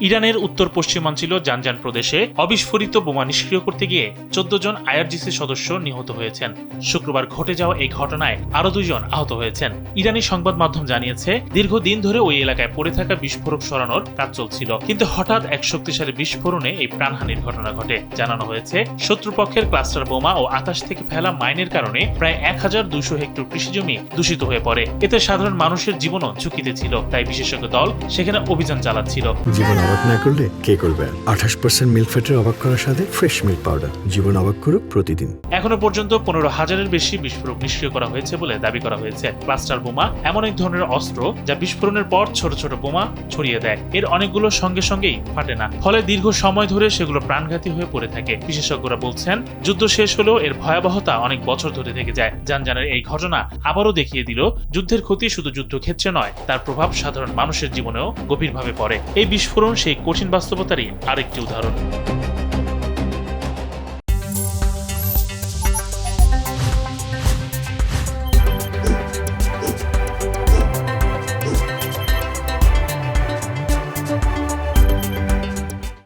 ইরানের উত্তর পশ্চিমাঞ্চল জানজান প্রদেশে অবিস্ফোরিত বোমা নিষ্ক্রিয় করতে গিয়ে 14 জন আইআরজিসি সদস্য নিহত হয়েছেন। শুক্রবার ঘটে যাওয়া এই ঘটনায় আরও 2 জন আহত হয়েছেন। ইরানি সংবাদ মাধ্যম জানিয়েছে, দীর্ঘদিন ধরে ওই এলাকায় পড়ে থাকা বিস্ফোরক সরানোর কাজ চলছিল, কিন্তু হঠাৎ এক শক্তিশালী বিস্ফোরণে এই প্রাণহানির ঘটনা ঘটে। জানানো হয়েছে, শত্রুপক্ষের ক্লাস্টার বোমা ও আকাশ থেকে ফেলা মাইনের কারণে প্রায় 1200 হেক্টর কৃষিজমি দূষিত হয়ে পড়ে। এতে সাধারণ মানুষের জীবনও ঝুঁকিতে ছিল, তাই বিশেষজ্ঞ দল সেখানে অভিযান চালাচ্ছিল। জীবন অবাক না করলে কে করবে? 28% মিল্ক ফ্যাটের অবাক করার সাথে ফ্রেশ মিল্ক পাউডার। জীবন অবাক করুক প্রতিদিন। এখনো পর্যন্ত 15,000-এর বেশি বিস্ফোরক নিষ্ক্রিয় করা হয়েছে বলে দাবি করা হয়েছে। ক্লাস্টার বোমা এমন এক ধরনের অস্ত্র যা বিস্ফোরণের পর ছোট ছোট বোমা ছড়িয়ে দেয়। এর অনেকগুলো সঙ্গে সঙ্গেই ফাটে না, ফলে দীর্ঘ সময় ধরে সেগুলো প্রাণঘাতী হয়ে পড়ে থাকে। বিশেষজ্ঞরা বলছেন, যুদ্ধ শেষ হলেও এর ভয়াবহতা অনেক বছর ধরে থেকে যায়। জানজানের এই ঘটনা আবারও দেখিয়ে দিল, যুদ্ধের ক্ষতি শুধু যুদ্ধক্ষেত্রে নয়, তার প্রভাব সাধারণ মানুষের জীবনেও গভীরভাবে পড়ে। এই বিস্ফোরণ সেই কঠিন বাস্তবতারই আরেকটি উদাহরণ।